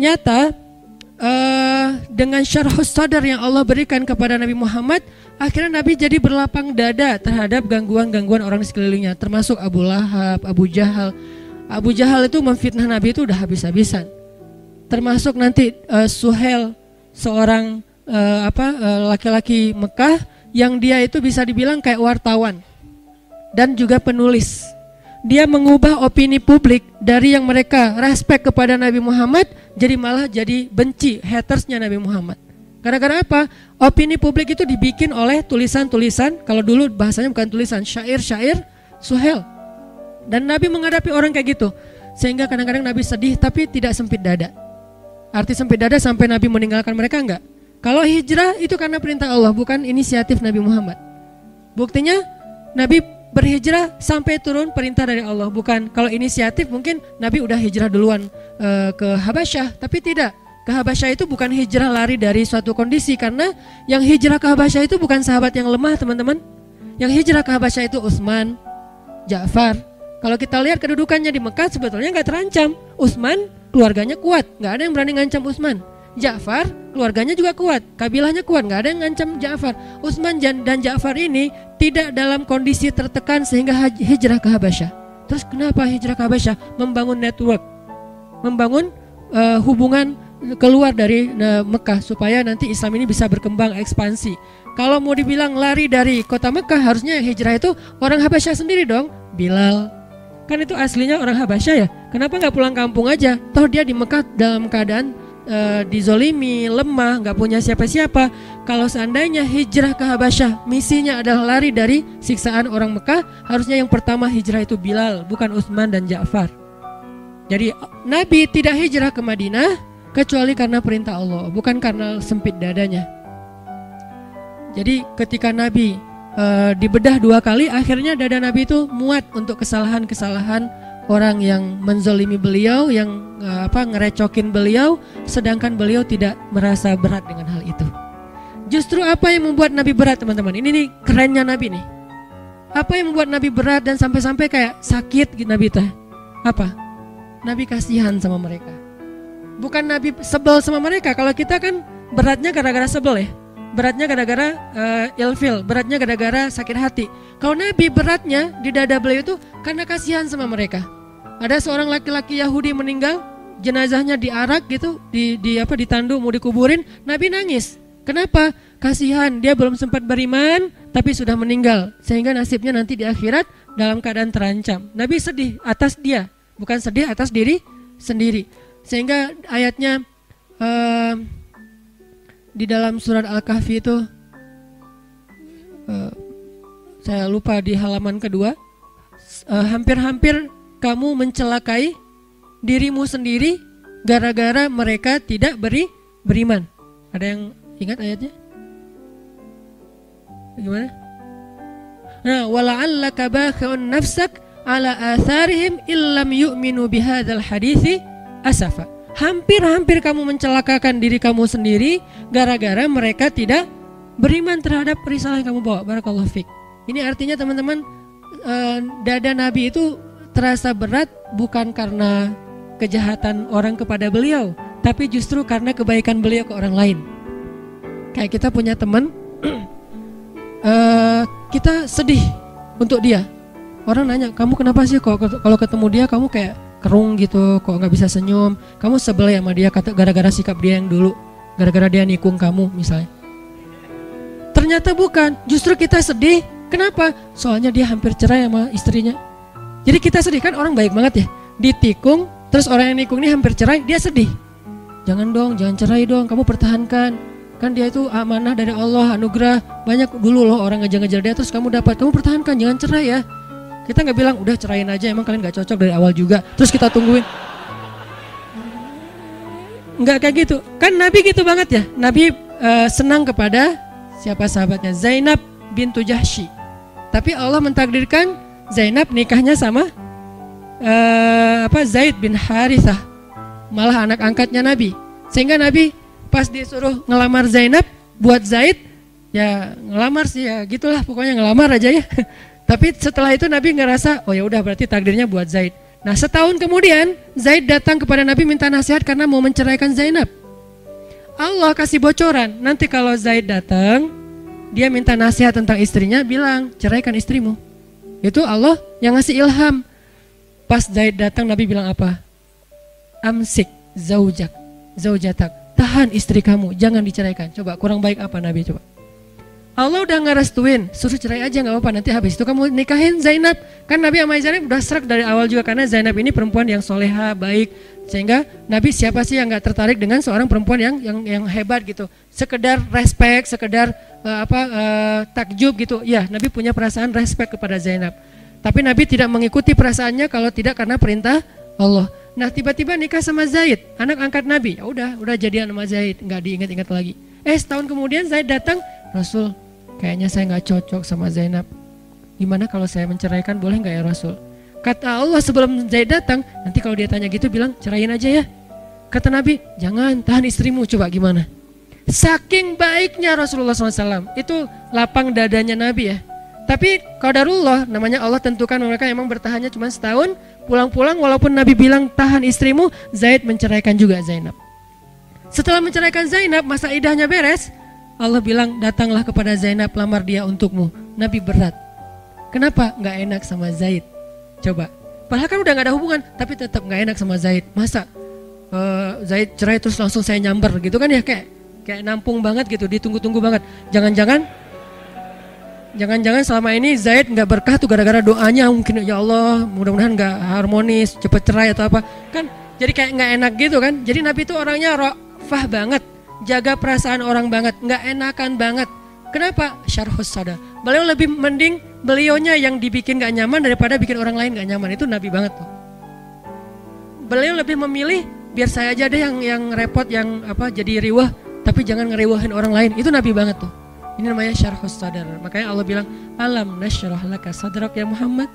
ternyata dengan syarhus sadar yang Allah berikan kepada Nabi Muhammad, akhirnya Nabi jadi berlapang dada terhadap gangguan-gangguan orang sekelilingnya, termasuk Abu Lahab, Abu Jahal. Abu Jahal itu memfitnah Nabi itu udah habis-habisan. Termasuk nanti Suhail, seorang laki-laki Mekah yang dia itu bisa dibilang kayak wartawan dan juga penulis. Dia mengubah opini publik dari yang mereka respect kepada Nabi Muhammad jadi malah jadi benci, hatersnya Nabi Muhammad. Gara-gara apa? Opini publik itu dibikin oleh tulisan-tulisan, kalau dulu bahasanya bukan tulisan, syair-syair Suhail. Dan Nabi menghadapi orang kayak gitu, sehingga kadang-kadang Nabi sedih tapi tidak sempit dada. Arti sempit dada sampai Nabi meninggalkan mereka enggak. Kalau hijrah itu karena perintah Allah, bukan inisiatif Nabi Muhammad. Buktinya Nabi berhijrah sampai turun perintah dari Allah, bukan. Kalau inisiatif mungkin Nabi udah hijrah duluan ke Habasyah, tapi tidak. Ke Habasyah itu bukan hijrah lari dari suatu kondisi, karena yang hijrah ke Habasyah itu bukan sahabat yang lemah, teman-teman. Yang hijrah ke Habasyah itu Utsman, Ja'far. Kalau kita lihat kedudukannya di Mekah sebetulnya nggak terancam. Utsman keluarganya kuat, nggak ada yang berani ngancam Utsman. Ja'far keluarganya juga kuat, kabilahnya kuat, nggak ada yang ngancam Ja'far. Utsman dan Ja'far ini tidak dalam kondisi tertekan sehingga hijrah ke Habasyah. Terus kenapa hijrah ke Habasyah? Membangun network, membangun hubungan keluar dari Mekah supaya nanti Islam ini bisa berkembang, ekspansi. Kalau mau dibilang lari dari kota Mekah, harusnya hijrah itu orang Habasyah sendiri dong. Bilal kan itu aslinya orang Habasyah ya, kenapa nggak pulang kampung aja? Toh dia di Mekah dalam keadaan dizolimi, lemah, nggak punya siapa-siapa. Kalau seandainya hijrah ke Habasyah misinya adalah lari dari siksaan orang Mekah, harusnya yang pertama hijrah itu Bilal, bukan Utsman dan Ja'far. Jadi Nabi tidak hijrah ke Madinah kecuali karena perintah Allah, bukan karena sempit dadanya. Jadi ketika Nabi dibedah 2 kali, akhirnya dada Nabi itu muat untuk kesalahan-kesalahan orang yang menzolimi beliau, yang ngerecokin beliau, sedangkan beliau tidak merasa berat dengan hal itu. Justru apa yang membuat Nabi berat, teman-teman? Ini nih kerennya Nabi nih. Apa yang membuat Nabi berat dan sampai-sampai kayak sakit gitu Nabi teh? Apa? Nabi kasihan sama mereka. Bukan Nabi sebel sama mereka. Kalau kita kan beratnya gara-gara sebel ya. Beratnya gara-gara ilfil, beratnya gara-gara sakit hati. Kalau Nabi beratnya di dada beliau itu karena kasihan sama mereka. Ada seorang laki-laki Yahudi meninggal, jenazahnya diarak gitu, ditandu mau dikuburin, Nabi nangis. Kenapa? Kasihan, dia belum sempat beriman tapi sudah meninggal, sehingga nasibnya nanti di akhirat dalam keadaan terancam. Nabi sedih atas dia, bukan sedih atas diri sendiri. Sehingga ayatnya di dalam surat Al-Kahfi itu saya lupa di halaman kedua, hampir-hampir kamu mencelakai dirimu sendiri gara-gara mereka tidak beriman. Ada yang ingat ayatnya? Bagaimana? Nah, wala'allaka bakhi'un nafsak ala atharihim illam yu'minu bihadzal hadithi asafa. Hampir-hampir kamu mencelakakan diri kamu sendiri gara-gara mereka tidak beriman terhadap risalah yang kamu bawa. Barakallahu fiik. Ini artinya teman-teman, dada Nabi itu terasa berat bukan karena kejahatan orang kepada beliau, tapi justru karena kebaikan beliau ke orang lain. Kayak kita punya teman, kita sedih untuk dia. Orang nanya, kamu kenapa sih kalau ketemu dia kamu kayak kerung gitu, kok nggak bisa senyum? Kamu sebel ya sama dia gara-gara sikap dia yang dulu, gara-gara dia nikung kamu misalnya. Ternyata bukan, justru kita sedih. Kenapa? Soalnya dia hampir cerai sama istrinya. Jadi kita sedih, kan orang baik banget ya, ditikung, terus orang yang nikung ini hampir cerai, dia sedih. Jangan dong, jangan cerai dong, kamu pertahankan. Kan dia itu amanah dari Allah, anugerah. Banyak dulu loh orang ngejar-ngejar dia, terus kamu dapat, kamu pertahankan, jangan cerai ya. Kita nggak bilang udah ceraiin aja, emang kalian nggak cocok dari awal juga, terus kita tungguin. Nggak kayak gitu. Kan Nabi gitu banget ya. Nabi senang kepada siapa sahabatnya? Zainab bintu Jahsy. Tapi Allah mentakdirkan Zainab nikahnya sama Zaid bin Harithah, malah anak angkatnya Nabi. Sehingga Nabi pas disuruh ngelamar Zainab buat Zaid, ya ngelamar sih ya gitulah, pokoknya ngelamar aja ya. Tapi setelah itu Nabi ngerasa, oh ya udah berarti takdirnya buat Zaid. Nah setahun kemudian Zaid datang kepada Nabi minta nasihat karena mau menceraikan Zainab. Allah kasih bocoran, nanti kalau Zaid datang, dia minta nasihat tentang istrinya, bilang ceraikan istrimu. Itu Allah yang ngasih ilham. Pas Zaid datang Nabi bilang apa? Amsik zaujatak, tahan istri kamu, jangan diceraikan. Coba kurang baik apa Nabi coba? Allah udah ngerestuin, suruh cerai aja nggak apa-apa, nanti habis itu kamu nikahin Zainab. Kan Nabi sama Zainab udah serak dari awal juga, karena Zainab ini perempuan yang soleha, baik. Sehingga Nabi siapa sih yang nggak tertarik dengan seorang perempuan yang hebat gitu. Sekedar respect, sekedar takjub gitu. Ya Nabi punya perasaan respect kepada Zainab. Tapi Nabi tidak mengikuti perasaannya kalau tidak karena perintah Allah. Nah tiba-tiba nikah sama Zaid, anak angkat Nabi. Ya udah jadian sama Zaid, nggak diingat-ingat lagi. Setahun kemudian Zaid datang, Rasul, kayaknya saya nggak cocok sama Zainab. Gimana kalau saya menceraikan, boleh nggak ya Rasul? Kata Allah sebelum Zaid datang, nanti kalau dia tanya gitu bilang ceraiin aja ya. Kata Nabi, jangan, tahan istrimu, coba gimana? Saking baiknya Rasulullah SAW, itu lapang dadanya Nabi ya. Tapi qadarullah, namanya Allah tentukan mereka emang bertahannya cuma setahun. Pulang-pulang walaupun Nabi bilang tahan istrimu, Zaid menceraikan juga Zainab. Setelah menceraikan Zainab, masa idahnya beres, Allah bilang datanglah kepada Zainab, lamar dia untukmu. Nabi berat. Kenapa? Gak enak sama Zaid. Coba. Padahal kan udah gak ada hubungan, tapi tetap gak enak sama Zaid. Masa Zaid cerai terus langsung saya nyamber gitu kan ya, kayak nampung banget gitu, ditunggu-tunggu banget. Jangan-jangan selama ini Zaid gak berkah tuh gara-gara doanya mungkin, ya Allah mudah-mudahan gak harmonis, cepet cerai atau apa. Kan jadi kayak gak enak gitu kan. Jadi Nabi itu orangnya ra'fah banget, jaga perasaan orang banget, gak enakan banget. Kenapa? Syarhus sadar. Beliau lebih mending beliaunya yang dibikin gak nyaman daripada bikin orang lain gak nyaman. Itu Nabi banget tuh. Beliau lebih memilih biar saya aja deh yang repot, yang jadi riwah, tapi jangan ngeriwahin orang lain. Itu Nabi banget tuh. Ini namanya syarhus sadar. Makanya Allah bilang, alam nasyrah laka sadrak ya Muhammad,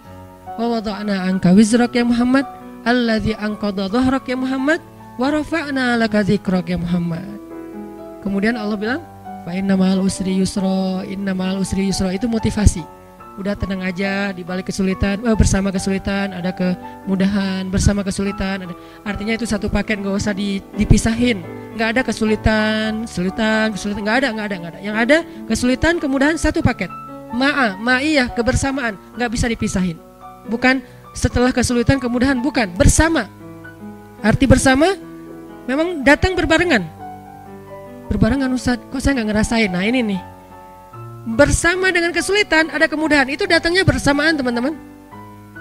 wa wada'na anka wizrak ya Muhammad, alladzi anqadha dhahrak ya Muhammad, wa rafa'na laka dzikrak ya Muhammad. Kemudian Allah bilang, fa inna ma'al usri yusra, inna ma'al usri yusra. Itu motivasi. Udah tenang aja di balik kesulitan, bersama kesulitan ada kemudahan, bersama kesulitan ada. Artinya itu satu paket, gak usah dipisahin. Gak ada kesulitan, gak ada. Yang ada kesulitan, kemudahan, satu paket. Ma'iyah, kebersamaan, gak bisa dipisahin. Bukan setelah kesulitan, kemudahan, bukan, bersama. Arti bersama memang datang berbarengan. Berbarengan Ustaz, kok saya gak ngerasain? Nah ini nih, bersama dengan kesulitan ada kemudahan, itu datangnya bersamaan teman-teman.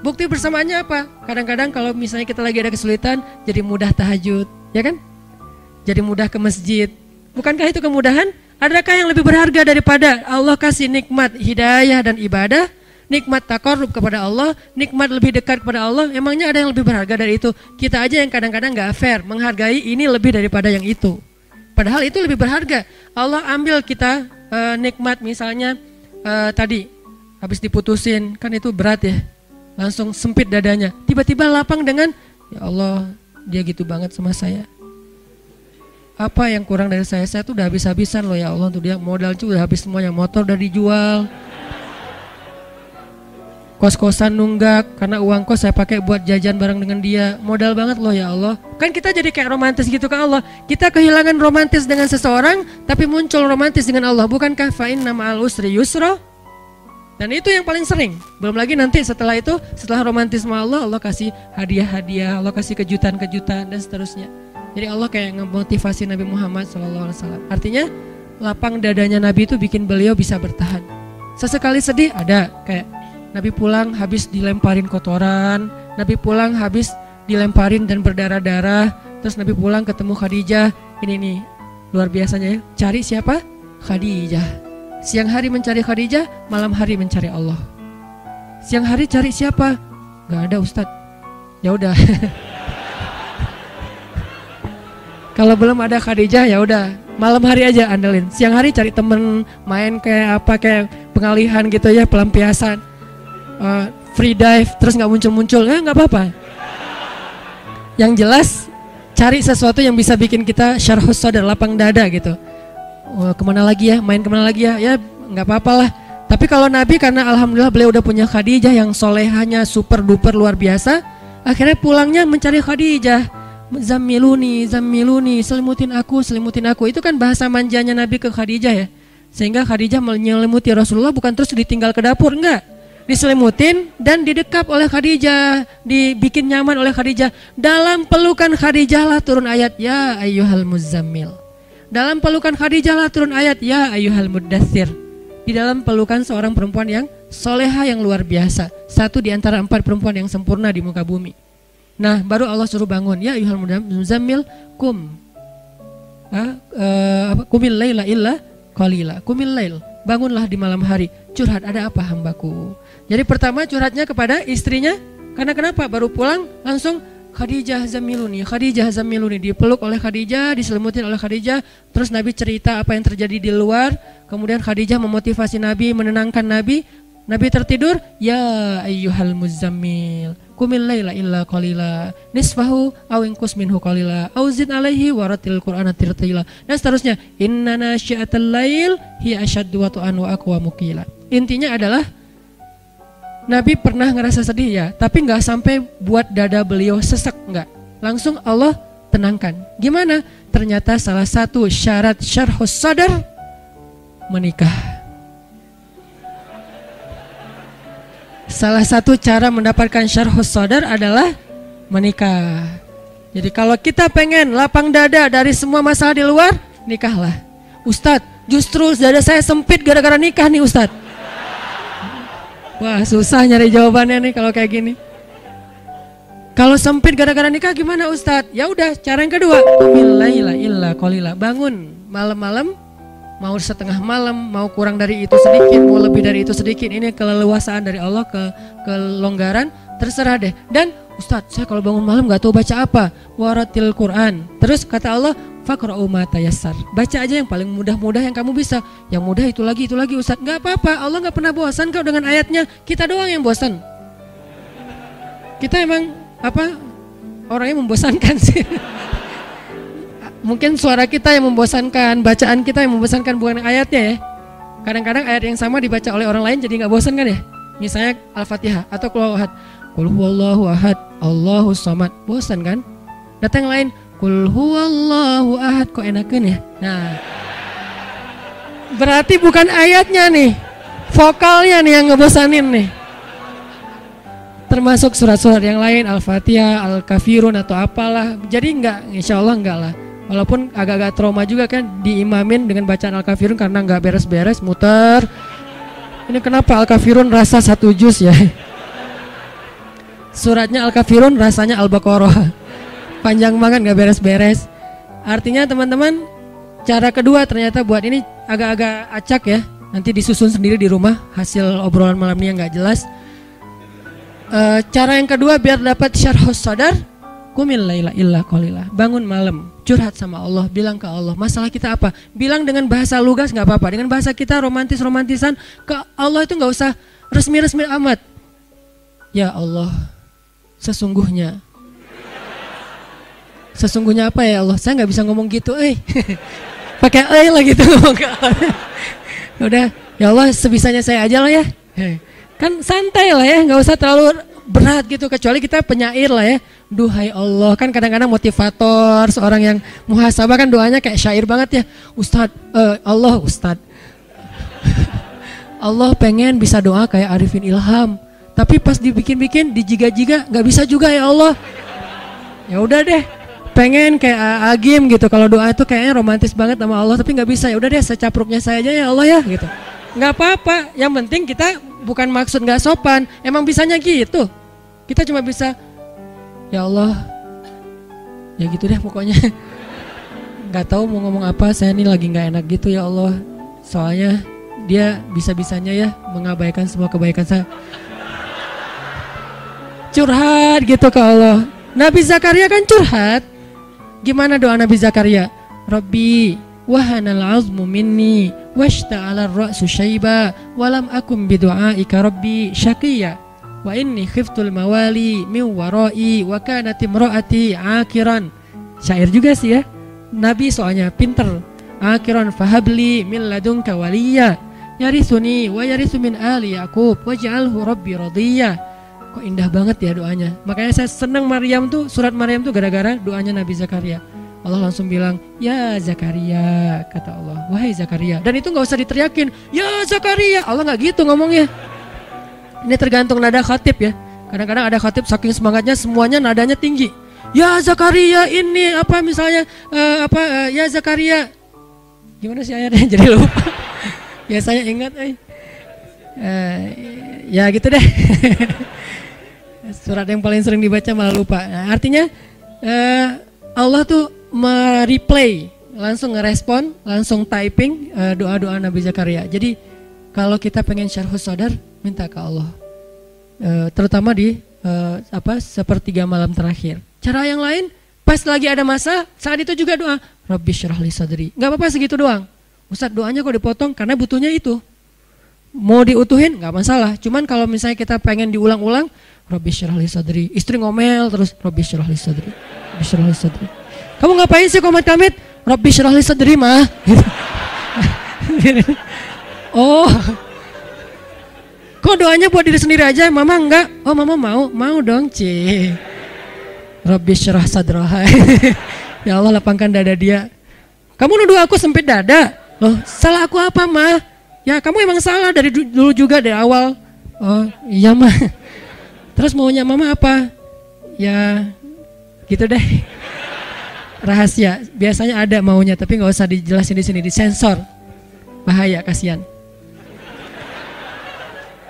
Bukti bersamaannya apa? Kadang-kadang kalau misalnya kita lagi ada kesulitan, jadi mudah tahajud, ya kan? Jadi mudah ke masjid. Bukankah itu kemudahan? Adakah yang lebih berharga daripada Allah kasih nikmat hidayah dan ibadah, nikmat taqarrub kepada Allah, nikmat lebih dekat kepada Allah? Emangnya ada yang lebih berharga dari itu? Kita aja yang kadang-kadang gak fair, menghargai ini lebih daripada yang itu. Padahal itu lebih berharga. Allah ambil kita nikmat misalnya tadi habis diputusin, kan itu berat ya, langsung sempit dadanya. Tiba-tiba lapang dengan, ya Allah dia gitu banget sama saya. Apa yang kurang dari saya tuh udah habis-habisan loh ya Allah untuk dia. Modal tuh udah habis semuanya, motor udah dijual, kos-kosan nunggak karena uang kos saya pakai buat jajan bareng dengan dia. Modal banget loh ya Allah. Kan kita jadi kayak romantis gitu ke Allah. Kita kehilangan romantis dengan seseorang, tapi muncul romantis dengan Allah. Bukankah fa inna ma'al usri yusra? Dan itu yang paling sering. Belum lagi nanti setelah itu, setelah romantis sama Allah, Allah kasih hadiah-hadiah, Allah kasih kejutan-kejutan dan seterusnya. Jadi Allah kayak ngemotivasi Nabi Muhammad SAW. Artinya lapang dadanya Nabi itu bikin beliau bisa bertahan. Sesekali sedih ada, kayak Nabi pulang habis dilemparin kotoran, Nabi pulang habis dilemparin dan berdarah-darah, terus Nabi pulang ketemu Khadijah. Ini nih luar biasanya ya. Cari siapa? Khadijah. Siang hari mencari Khadijah, malam hari mencari Allah. Siang hari cari siapa? Gak ada Ustadz. Ya udah. Kalau belum ada Khadijah ya udah, malam hari aja andelin. Siang hari cari temen, main kayak pengalihan gitu ya, pelampiasan. Free dive terus nggak muncul-muncul, nggak apa-apa. Yang jelas cari sesuatu yang bisa bikin kita syarhus sadar, lapang dada gitu. Kemana lagi ya, main kemana lagi ya nggak apa-apa lah. Tapi kalau Nabi, karena alhamdulillah beliau udah punya Khadijah yang solehahnya super duper luar biasa, Akhirnya pulangnya mencari Khadijah. Zammiluni, zammiluni, selimutin aku, selimutin aku. Itu kan bahasa manjanya Nabi ke Khadijah ya. Sehingga Khadijah menyelimuti Rasulullah bukan terus ditinggal ke dapur, enggak. Diselimutin dan didekap oleh Khadijah, dibikin nyaman oleh Khadijah. Dalam pelukan Khadijah lah turun ayat ya ayyuhal muzammil. Dalam pelukan Khadijah lah turun ayat ya ayyuhal muddatsir. Di dalam pelukan seorang perempuan yang soleha yang luar biasa. Satu di antara 4 perempuan yang sempurna di muka bumi. Nah, baru Allah suruh bangun. Ya ayyuhal muzammil kum. Kumil laila illa qalila. Kumil lail. Bangunlah di malam hari. Curhat, ada apa hambaku? Jadi pertama curhatnya kepada istrinya. Karena kenapa? Baru pulang langsung Khadijah zammiluni, Khadijah zammiluni. Dipeluk oleh Khadijah, diselimutin oleh Khadijah. Terus Nabi cerita apa yang terjadi di luar. Kemudian Khadijah memotivasi Nabi, menenangkan Nabi. Nabi tertidur, ya ayyuhal muzammil, kumil laila illa qalila, nisfahu aw inqus minhu qalila, aw zid alaihi waratil qur'ana tirtila. Dan seterusnya, inna nasyi'atal lail hiya asyaddu wat'an wa aqwamu qila. Intinya adalah Nabi pernah ngerasa sedih ya, tapi nggak sampai buat dada beliau sesek, nggak. Langsung Allah tenangkan. Gimana? Ternyata salah satu syarat syarhus sadar menikah. Salah satu cara mendapatkan syarhus sadar adalah menikah. Jadi kalau kita pengen lapang dada dari semua masalah di luar, nikahlah. Ustadz, justru dada saya sempit gara-gara nikah nih Ustadz. Wah, susah nyari jawabannya nih kalau kayak gini. Kalau sempit gara-gara nikah gimana Ustadz? Ya udah, cara yang kedua, laila illa qalila. Bangun malam-malam, mau setengah malam, mau kurang dari itu sedikit, mau lebih dari itu sedikit. Ini keleluasaan dari Allah, kelonggaran, terserah deh. Dan Ustadz, saya kalau bangun malam gak tahu baca apa. Waratil Quran. Terus kata Allah, faqra'u ma tayassar. Baca aja yang paling mudah-mudah yang kamu bisa. Yang mudah itu lagi Ustadz. Gak apa-apa, Allah gak pernah bosan kok dengan ayatnya. Kita doang yang bosan. Kita emang orangnya membosankan sih. Mungkin suara kita yang membosankan, bacaan kita yang membosankan, bukan ayatnya ya. Kadang-kadang ayat yang sama dibaca oleh orang lain jadi gak bosan kan ya. Misalnya Al-Fatihah atau Qul huwallahu ahad. Qul huwallahu ahad, Allahus samad. Bosan kan? Datang yang lain, Qul huwallahu ahad, kok enakan ya. Nah, berarti bukan ayatnya nih, vokalnya nih yang ngebosanin nih. Termasuk surat-surat yang lain, Al-Fatihah, Al-Kafirun atau apalah. Jadi enggak, insya Allah enggak lah. Walaupun agak-agak trauma juga kan diimamin dengan bacaan Al-Kafirun karena enggak beres-beres, muter. Ini kenapa Al-Kafirun rasa 1 juz ya? Suratnya Al-Kafirun rasanya Al-Baqarah. Panjang banget enggak beres-beres. Artinya teman-teman, cara kedua ternyata buat ini agak-agak acak ya. Nanti disusun sendiri di rumah hasil obrolan malam ini yang enggak jelas. Cara yang kedua biar dapat syarhus sadar, qumil laila illa qalila. Bangun malam, curhat sama Allah, bilang ke Allah masalah kita apa. Bilang dengan bahasa lugas nggak apa-apa, dengan bahasa kita romantisan ke Allah itu nggak usah resmi amat. Ya Allah, sesungguhnya apa ya Allah? Saya nggak bisa ngomong gitu, pakai lah gitu ngomong ke Allah. Udah, ya Allah sebisanya saya aja lah ya. Kan santai lah ya, nggak usah terlalu berat gitu, kecuali kita penyair lah ya. Duhai Allah, kan kadang-kadang motivator, seorang yang muhasabah kan doanya kayak syair banget ya. Ustadz Allah pengen bisa doa kayak Arifin Ilham, tapi pas dibikin-bikin, dijiga-jiga nggak bisa juga ya Allah. Ya udah deh, pengen kayak Agim gitu, kalau doa itu kayaknya romantis banget sama Allah, tapi nggak bisa. Ya udah deh, secapruknya saya aja ya Allah ya gitu. Nggak apa-apa, yang penting kita bukan maksud nggak sopan, emang bisanya gitu. Kita cuma bisa, ya Allah, ya gitu deh pokoknya. Nggak tahu mau ngomong apa, saya ini lagi nggak enak gitu ya Allah. Soalnya dia bisa-bisanya ya mengabaikan semua kebaikan saya. Curhat gitu ke Allah. Nabi Zakaria kan curhat. Gimana doa Nabi Zakaria? Rabbi wahanal azmu minni washta'ala ar-ra'su syaiba walam akum bidu'aika rabbi syaqiyya wa inni khiftul mawali min wara'i wa kanat imra'ati akiran. Syair juga sih ya. Nabi soalnya pinter. Akiran fahabli min ladunka waliyya yarithuni wa yarithu min ali Yaqub waj'alhu rabbi radiyya. kok indah banget ya doanya. Makanya saya senang Maryam tuh, surat Maryam tuh gara-gara doanya Nabi Zakaria. Allah langsung bilang, ya Zakaria, kata Allah, wahai Zakaria. Dan itu gak usah diteriakin, ya Zakaria. Allah gak gitu ngomongnya. Ini tergantung nada khatib ya. Kadang-kadang ada khatib saking semangatnya semuanya nadanya tinggi. Ya Zakaria ini apa misalnya ya Zakaria. Gimana sih ayatnya jadi lupa. Ya saya ingat ya gitu deh. Surat yang paling sering dibaca malah lupa. Nah, artinya Allah tuh mereplay, langsung ngerespon, langsung typing doa-doa Nabi Zakaria. Jadi kalau kita pengen syarhus sadar, minta ke Allah. Terutama di sepertiga malam terakhir. Cara yang lain, pas lagi ada masa, saat itu juga doa, Rabbi syrah li sadri. Gak apa-apa segitu doang. Ustaz doanya kok dipotong karena butuhnya itu. Mau diutuhin gak masalah. Cuman kalau misalnya kita pengen diulang-ulang, Rabbi syrah li sadri. Istri ngomel terus, Rabbi syrah li sadri. Rabbi syrah li sadri. Kamu ngapain sih komat kamit? Rabbi syrah li sadri mah. Oh. Kok doanya buat diri sendiri aja, mama enggak? Oh mama mau dong Ci. Rabbi syrah sadraha. Ya Allah lapangkan dada dia. Kamu nuduh aku sempit dada? Loh salah aku apa mah? Ya kamu emang salah dari dulu juga dari awal. Oh iya mah. Terus maunya mama apa? Ya gitu deh. Rahasia, biasanya ada maunya tapi nggak usah dijelasin di sini, disensor. Bahaya, kasihan.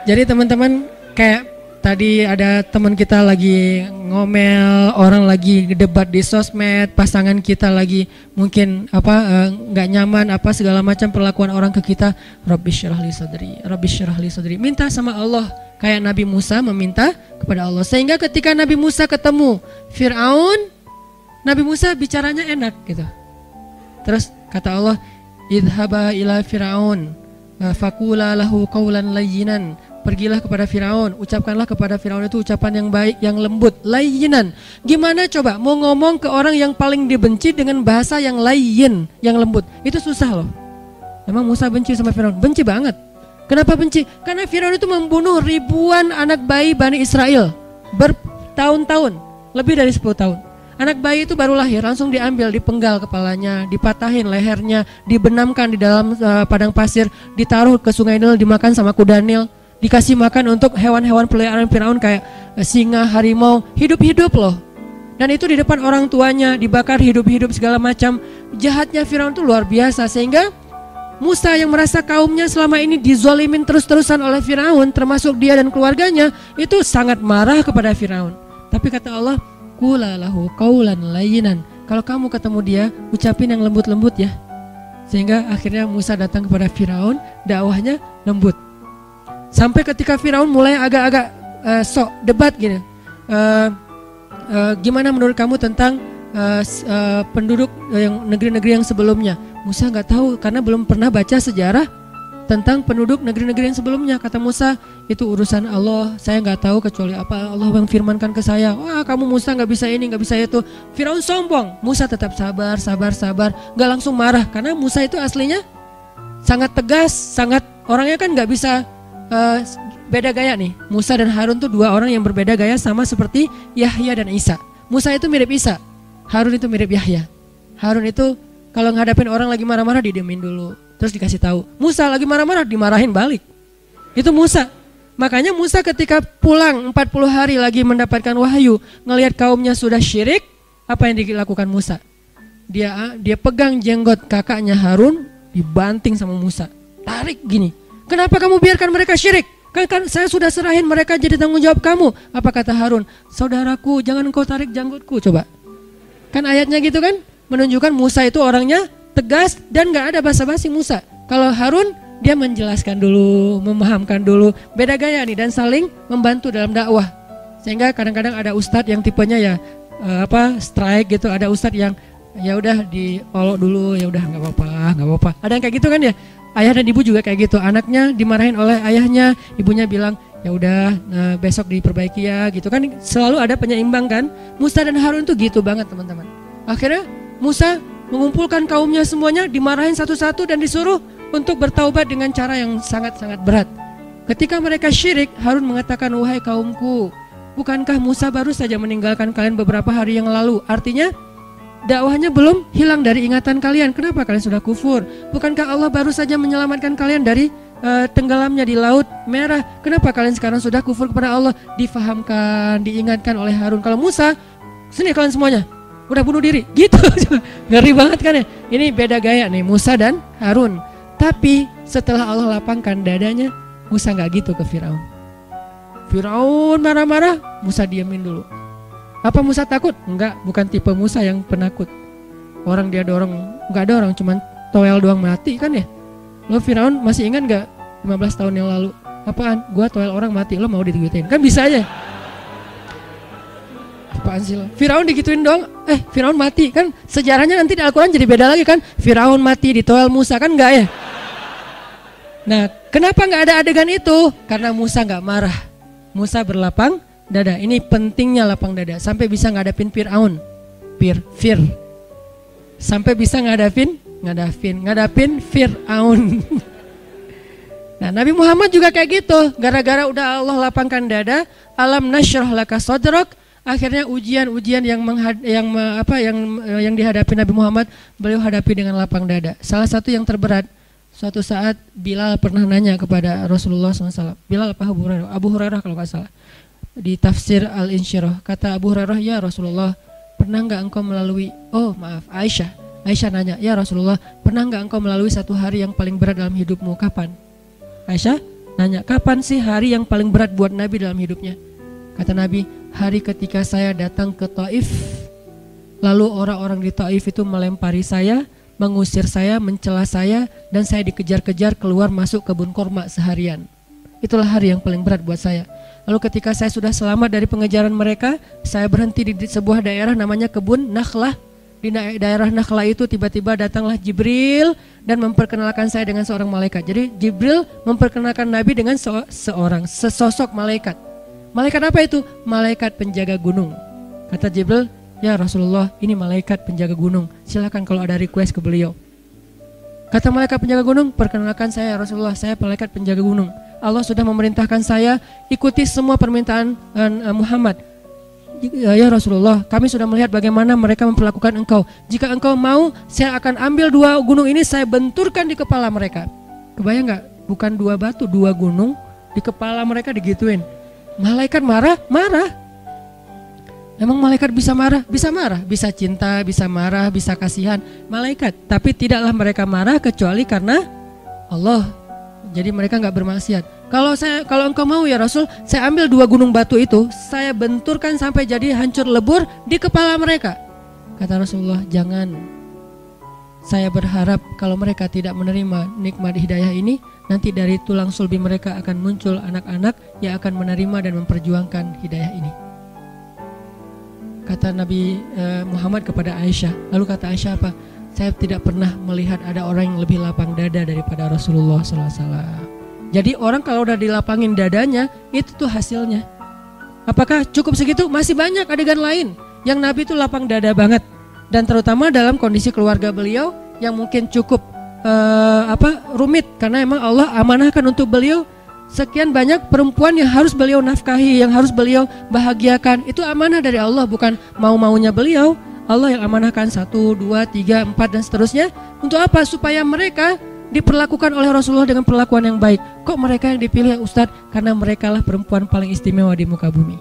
Jadi teman-teman kayak tadi ada teman kita lagi ngomel, orang lagi debat di sosmed, pasangan kita lagi mungkin nggak nyaman segala macam perlakuan orang ke kita. Rabbi syrah li sadri, Rabbi syrah li sadri. Minta sama Allah kayak Nabi Musa meminta kepada Allah. Sehingga ketika Nabi Musa ketemu Fir'aun, Nabi Musa bicaranya enak gitu. Terus kata Allah, idhaba ila Fir'aun faqula lahu qawlan layyinan. Pergilah kepada Firaun, ucapkanlah kepada Firaun itu ucapan yang baik, yang lembut, layyinan. Gimana coba mau ngomong ke orang yang paling dibenci dengan bahasa yang layyin, yang lembut? Itu susah loh. Emang Musa benci sama Firaun? Benci banget. Kenapa benci? Karena Firaun itu membunuh ribuan anak bayi Bani Israel bertahun-tahun, lebih dari 10 tahun. Anak bayi itu baru lahir, langsung diambil, dipenggal kepalanya, dipatahin lehernya, dibenamkan di dalam padang pasir, ditaruh ke sungai Nil, dimakan sama kuda Nil. Dikasih makan untuk hewan-hewan peliharaan Firaun kayak singa, harimau, hidup-hidup loh. Dan itu di depan orang tuanya, dibakar hidup-hidup segala macam. Jahatnya Firaun itu luar biasa sehingga Musa yang merasa kaumnya selama ini dizolimin terus-terusan oleh Firaun, termasuk dia dan keluarganya, itu sangat marah kepada Firaun. Tapi kata Allah, qula lahu qawlan layyinan. Kalau kamu ketemu dia, ucapin yang lembut-lembut ya. Sehingga akhirnya Musa datang kepada Firaun, dakwahnya lembut. Sampai ketika Firaun mulai agak-agak sok debat gini, gimana menurut kamu tentang penduduk yang negeri-negeri yang sebelumnya? Musa nggak tahu karena belum pernah baca sejarah tentang penduduk negeri-negeri yang sebelumnya. Kata Musa, itu urusan Allah, saya nggak tahu kecuali apa Allah yang firmankan ke saya. Wah kamu Musa nggak bisa ini, nggak bisa itu. Firaun sombong. Musa tetap sabar, nggak langsung marah karena Musa itu aslinya sangat tegas, sangat orangnya kan nggak bisa. Beda gaya nih. Musa dan Harun tuh dua orang yang berbeda gaya, sama seperti Yahya dan Isa. Musa itu mirip Isa, Harun itu mirip Yahya. Harun itu kalau ngadapin orang lagi marah-marah didiemin dulu, terus dikasih tahu. Musa lagi marah-marah dimarahin balik. Itu Musa. Makanya Musa ketika pulang 40 hari lagi mendapatkan wahyu, ngelihat kaumnya sudah syirik, apa yang dilakukan Musa? Dia pegang jenggot kakaknya Harun, dibanting sama Musa. Tarik gini. Kenapa kamu biarkan mereka syirik? Kan saya sudah serahin mereka jadi tanggung jawab kamu. Apa kata Harun? Saudaraku, jangan engkau tarik jenggotku, coba. Kan ayatnya gitu kan? Menunjukkan Musa itu orangnya tegas dan gak ada basa-basi Musa. Kalau Harun, dia menjelaskan dulu, memahamkan dulu. Beda gaya nih dan saling membantu dalam dakwah. Sehingga kadang-kadang ada ustadz yang tipenya ya strike gitu. Ada ustadz yang ya udah diolok dulu, ya udah nggak apa-apa. Ada yang kayak gitu kan ya? Ayah dan ibu juga kayak gitu, anaknya dimarahin oleh ayahnya, ibunya bilang ya udah besok diperbaiki ya gitu kan, selalu ada penyeimbang kan. Musa dan Harun tuh gitu banget teman-teman. Akhirnya Musa mengumpulkan kaumnya semuanya, dimarahin satu-satu dan disuruh untuk bertaubat dengan cara yang sangat-sangat berat. Ketika mereka syirik, Harun mengatakan, wahai kaumku, bukankah Musa baru saja meninggalkan kalian beberapa hari yang lalu? Artinya dakwahnya belum hilang dari ingatan kalian. Kenapa kalian sudah kufur? Bukankah Allah baru saja menyelamatkan kalian dari tenggelamnya di Laut Merah? Kenapa kalian sekarang sudah kufur kepada Allah? Difahamkan, diingatkan oleh Harun. Kalau Musa, sini kalian semuanya, udah bunuh diri, gitu. Ngeri banget kan ya. Ini beda gaya nih Musa dan Harun. Tapi setelah Allah lapangkan dadanya, Musa gak gitu ke Firaun. Firaun marah-marah, Musa diamin dulu. Apa Musa takut? Enggak, bukan tipe Musa yang penakut. Orang dia dorong, gak ada orang, cuman toel doang mati kan ya. Lo Firaun masih ingat gak 15 tahun yang lalu? Apaan? Gua toel orang mati, lo mau digituin? Kan bisa aja. Apaan sih lo? Firaun digituin doang, Firaun mati kan. Sejarahnya nanti di Al-Quran jadi beda lagi kan. Firaun mati di toel Musa kan enggak ya. Nah kenapa gak ada adegan itu? Karena Musa gak marah. Musa berlapang dada. Ini pentingnya lapang dada. Sampai bisa ngadapin Fir'aun. Fir. Sampai bisa ngadapin Fir'aun. Nah Nabi Muhammad juga kayak gitu. Gara-gara udah Allah lapangkan dada, alam nasyrah laka sadrak. Akhirnya ujian-ujian yang dihadapi Nabi Muhammad, beliau hadapi dengan lapang dada. Salah satu yang terberat, suatu saat Bilal pernah nanya kepada Rasulullah SAW. Bilal apa Abu Hurairah kalau nggak salah. Di tafsir Al-Insyirah, kata Abu Hurairah, ya Rasulullah, pernah nggak engkau melalui, Aisyah nanya, ya Rasulullah, pernah nggak engkau melalui satu hari yang paling berat dalam hidupmu? Kapan? Aisyah nanya, kapan sih hari yang paling berat buat Nabi dalam hidupnya? Kata Nabi, hari ketika saya datang ke Taif, lalu orang-orang di Taif itu melempari saya, mengusir saya, mencela saya, dan saya dikejar-kejar keluar masuk kebun kurma seharian. Itulah hari yang paling berat buat saya. Lalu ketika saya sudah selamat dari pengejaran mereka, saya berhenti di sebuah daerah namanya kebun Nakhlah. Di daerah Nakhlah itu tiba-tiba datanglah Jibril dan memperkenalkan saya dengan seorang malaikat. Jadi Jibril memperkenalkan Nabi dengan sesosok malaikat. Malaikat apa itu? Malaikat penjaga gunung. Kata Jibril, ya Rasulullah, ini malaikat penjaga gunung. Silakan kalau ada request ke beliau. Kata malaikat penjaga gunung, perkenalkan saya Rasulullah, saya malaikat penjaga gunung. Allah sudah memerintahkan saya ikuti semua permintaan Muhammad. Ya Rasulullah, kami sudah melihat bagaimana mereka memperlakukan engkau. Jika engkau mau, saya akan ambil 2 gunung ini, saya benturkan di kepala mereka. Kebayang gak? Bukan 2 batu, 2 gunung di kepala mereka digituin. Malaikat marah. Emang malaikat bisa marah? Bisa marah, bisa cinta, bisa marah, bisa kasihan. Malaikat, tapi tidaklah mereka marah kecuali karena Allah. Jadi mereka nggak bermaksiat. Kalau engkau mau ya Rasul, saya ambil 2 gunung batu itu, saya benturkan sampai jadi hancur lebur di kepala mereka. Kata Rasulullah, jangan. Saya berharap kalau mereka tidak menerima nikmat hidayah ini, nanti dari tulang sulbi mereka akan muncul anak-anak yang akan menerima dan memperjuangkan hidayah ini. Kata Nabi Muhammad kepada Aisyah. Lalu kata Aisyah apa? Saya tidak pernah melihat ada orang yang lebih lapang dada daripada Rasulullah SAW. Jadi orang kalau udah dilapangin dadanya, itu tuh hasilnya. Apakah cukup segitu? Masih banyak adegan lain yang Nabi itu lapang dada banget. Dan terutama dalam kondisi keluarga beliau yang mungkin cukup rumit, karena emang Allah amanahkan untuk beliau sekian banyak perempuan yang harus beliau nafkahi, yang harus beliau bahagiakan. Itu amanah dari Allah, bukan mau-maunya beliau. Allah yang amanahkan 1, 2, 3, 4 dan seterusnya. Untuk apa? Supaya mereka diperlakukan oleh Rasulullah dengan perlakuan yang baik. Kok mereka yang dipilih ya Ustadz? Karena mereka lah perempuan paling istimewa di muka bumi.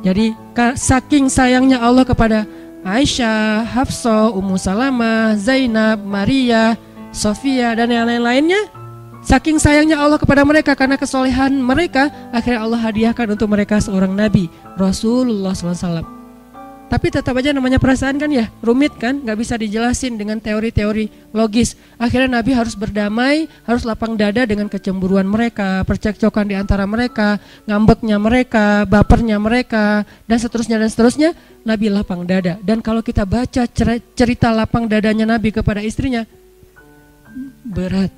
Jadi saking sayangnya Allah kepada Aisyah, Hafsah, Ummu Salamah, Zainab, Maria, Sofia dan yang lain-lainnya, saking sayangnya Allah kepada mereka karena kesolehan mereka, akhirnya Allah hadiahkan untuk mereka seorang Nabi, Rasulullah SAW. Tapi tetap aja namanya perasaan kan ya, rumit kan, gak bisa dijelasin dengan teori-teori logis. Akhirnya Nabi harus berdamai, harus lapang dada dengan kecemburuan mereka, percekcokan di antara mereka, ngambeknya mereka, bapernya mereka, dan seterusnya. Nabi lapang dada. Dan kalau kita baca cerita lapang dadanya Nabi kepada istrinya, berat,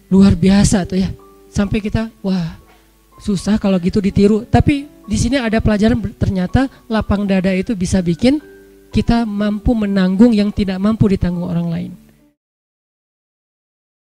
luar biasa tuh ya. Sampai kita, wah susah kalau gitu ditiru. Tapi di sini ada pelajaran, ternyata lapang dada itu bisa bikin kita mampu menanggung yang tidak mampu ditanggung orang lain.